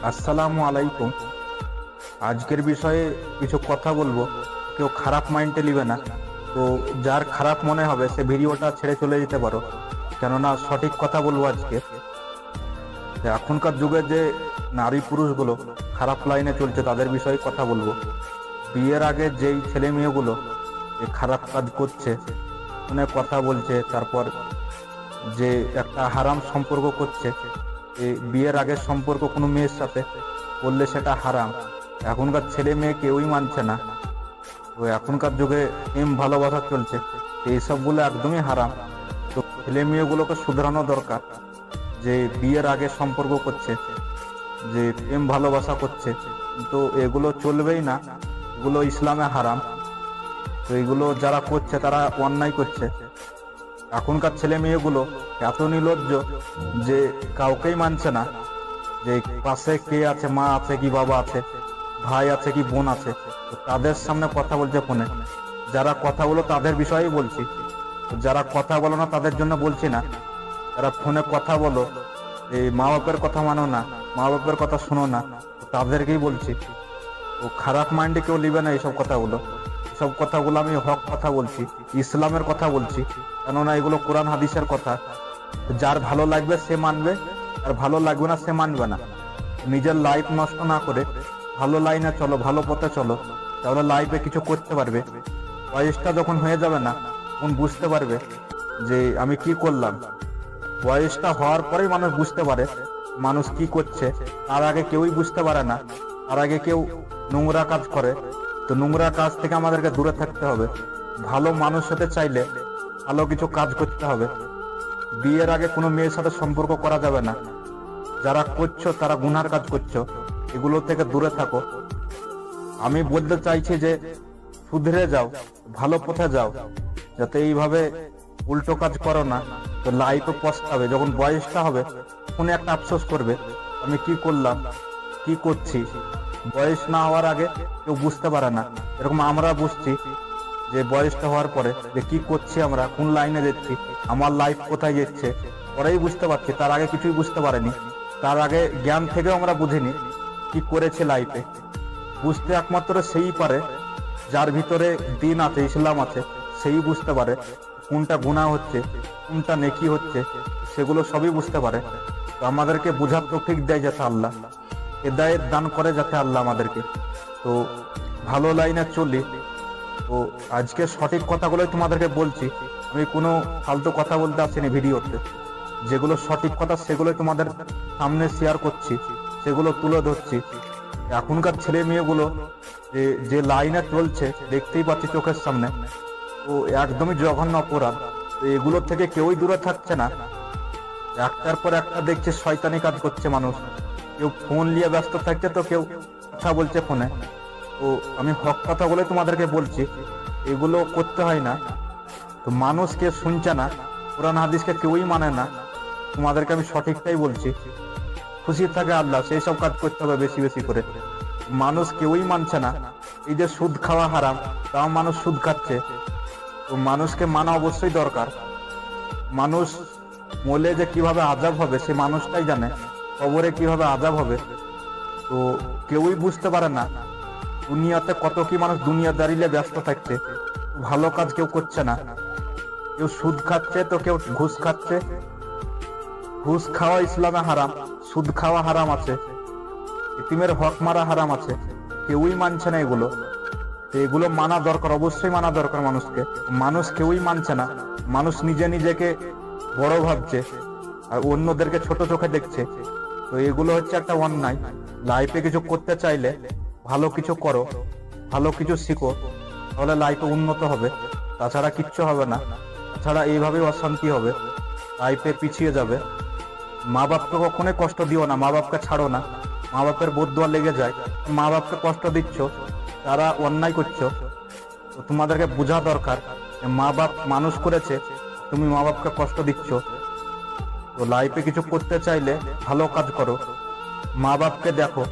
আসসালামু আলাইকুম। আজকের বিষয়ে কিছু কথা বলবো, কেউ খারাপ মাইন্ডে নিবে না। তো যার খারাপ মনে হবে সে ভিডিওটা ছেড়ে চলে যেতে পারো, কেননা সঠিক কথা বলবো আজকে। এখনকার যুগে যে নারী পুরুষগুলো খারাপ লাইনে চলছে তাদের বিষয়ে কথা বলবো। বিয়ের আগে যেই ছেলে মেয়েগুলো এই খারাপ কাজ করছে, ফোনে কথা বলছে, তারপর যে একটা হারাম সম্পর্ক করছে, এই বিয়ের আগের সম্পর্ক কোনো মেয়ের সাথে করলে সেটা হারাম। এখনকার ছেলে মেয়ে কেউই মানছে না। তো এখনকার যুগে প্রেম ভালোবাসা চলছে, এইসবগুলো একদমই হারাম। তো ছেলে মেয়েগুলোকে শুধরানো দরকার, যে বিয়ের আগে সম্পর্ক করছে, যে প্রেম ভালোবাসা করছে, তো এগুলো চলবেই না, এগুলো ইসলামে হারাম। তো এগুলো যারা করছে তারা অন্যায় করছে। এখনকার ছেলে মেয়েগুলো এত নির্লজ্জ যে কাউকেই মানছে না, যে পাশে কে আছে, মা আছে কি বাবা আছে, ভাই আছে কি বোন আছে, তো তাদের সামনে কথা বলছে ফোনে। যারা কথা বলো তাদের বিষয়েই বলছি, যারা কথা বলো না তাদের জন্য বলছি না। যারা ফোনে কথা বলো, এই মা বাপের কথা মানো না, মা বাপের কথা শোনো না, তাদেরকেই বলছি। তো খারাপ মাইন্ডে কেউ নিবে না এইসব কথাগুলো। সব কথাগুলো আমি হক কথা বলছি, ইসলামের কথা বলছি, কেননা এগুলো কোরআন হাদিসের কথা। যার ভালো লাগবে সে মানবে, আর ভালো লাগবে না সে মানবে না। নিজের লাইফ নষ্ট না করে ভালো লাইনে চলো, ভালো পথে চলো, তাহলে লাইফে কিছু করতে পারবে। বয়সটা যখন হয়ে যাবে না তখন বুঝতে পারবে যে আমি কি করলাম। বয়সটা হওয়ার পরেই মানুষ বুঝতে পারে মানুষ কি করছে, তার আগে কেউই বুঝতে পারে না। তার আগে কেউ নোংরা কাজ করে। তো নোংরা কাজ থেকে আমাদেরকে দূরে থাকতে হবে। ভালো মানুষ হতে চাইলে ভালো কিছু কাজ করতে হবে। বিয়ের আগে কোনো মেয়ের সাথে সম্পর্ক করা যাবে না। যারা করছো তারা গুনার কাজ করছো, এগুলো থেকে দূরে থাকো। আমি বলতে চাইছি যে শুধরে যাও, ভালো পথে যাও, যাতে এইভাবে উল্টো কাজ করো না। তো লাইফে পস্তাবে, যখন বয়সটা হবে ফোনে একটা আফসোস করবে আমি কি করলাম, কি করছি। বয়স না হওয়ার আগে কেউ বুঝতে পারে না, এরকম আমরা বুঝছি যে বয়সটা হওয়ার পরে যে কি করছি, আমরা কোন লাইনে যাচ্ছি, আমার লাইফ কোথায় যাচ্ছে, পরেই বুঝতে পারছি। তার আগে কিছুই বুঝতে পারেনি, তার আগে জ্ঞান থেকেও আমরা বুঝিনি কি করেছে লাইফে। বুঝতে একমাত্র সেই পারে যার ভিতরে দিন আছে, ইসলাম আছে, সেই বুঝতে পারে কোনটা গুনাহ হচ্ছে, কোনটা নেকি হচ্ছে, সেগুলো সবই বুঝতে পারে। তো আমাদেরকে বুঝার তৌফিক দেয় যাতে আল্লাহ, হেদায়েত দান করে যাতে আল্লাহ আমাদেরকে। তো ভালো লাইনে চলি। তো আজকে সঠিক কথাগুলোই তোমাদেরকে বলছি, আমি কোনো ফালতু কথা বলতে আসিনি ভিডিওতে। যেগুলো সঠিক কথা সেগুলোই তোমাদের সামনে শেয়ার করছি, সেগুলো তুলে ধরছি। এখনকার ছেলে মেয়েগুলো যে লাইনে চলছে দেখতেই পাচ্ছি চোখের সামনে, তো একদমই জঘন্য অপরাধ। তো এগুলো থেকে কেউই দূরে থাকছে না। একটার পর একটা দেখছে শয়তানি কাজ করছে মানুষ। কেউ ফোন নিয়ে ব্যস্ত থাকছে, তো কেউ কথা বলছে ফোনে। তো আমি হক কথা বলে তোমাদেরকে বলছি, এগুলো করতে হয় না। তো মানুষ কে শুনছে না, কোরআন হাদিসকে কেউই মানে না। তোমাদেরকে আমি সঠিকটাই বলছি। খুশি থাকে আল্লাহ, সেই সব কাজ করতে হবে বেশি বেশি করে। মানুষ কেউই মানছে না। এই যে সুদ খাওয়া হারাম, তাও মানুষ সুদ খাচ্ছে। তো মানুষকে মানা অবশ্যই দরকার। মানুষ মরলে যে কিভাবে আযাব হবে সে মানুষটাই জানে, কবরে কিভাবে আযাব হবে তো কেউই বুঝতে পারে না। দুনিয়াতে কত কি মানুষ দুনিয়াদারিলে ব্যস্ত থাকছে, ভালো কাজ কেউ করছে না। কেউ সুদ খাচ্ছে, তো কেউ ঘুষ খাচ্ছে। ঘুষ খাওয়া ইসলামে হারাম, সুদ খাওয়া হারাম আছে, ইতিমের হক মারা হারাম আছে। কেউই মানছে না এগুলো। তো এগুলো মানা দরকার, অবশ্যই মানা দরকার মানুষকে। মানুষ কেউই মানছে না। মানুষ নিজে নিজেকে বড় ভাবছে আর অন্যদেরকে ছোট চোখে দেখছে। তো এগুলো হচ্ছে একটা অন্যায়। লাইফে কিছু করতে চাইলে ভালো কিছু করো, ভালো কিছু শিখো, তাহলে লাইফে উন্নত হবে। তাছাড়া কিচ্ছু হবে না। তাছাড়া এইভাবেই অশান্তি হবে, লাইফে পিছিয়ে যাবে। মা বাপকে কখনোই কষ্ট দিও না, মা বাপকে ছাড়ো না। মা বাপের বদদুয়া লেগে যায়, মা বাপকে কষ্ট দিচ্ছ, তারা অন্যায় করছো। তো তোমাদেরকে বোঝা দরকার, মা বাপ মানুষ করেছে, তুমি মা বাপকে কষ্ট দিচ্ছ। তো লাইফে কিছু করতে চাইলে ভালো কাজ করো, মা বাপকে দেখো,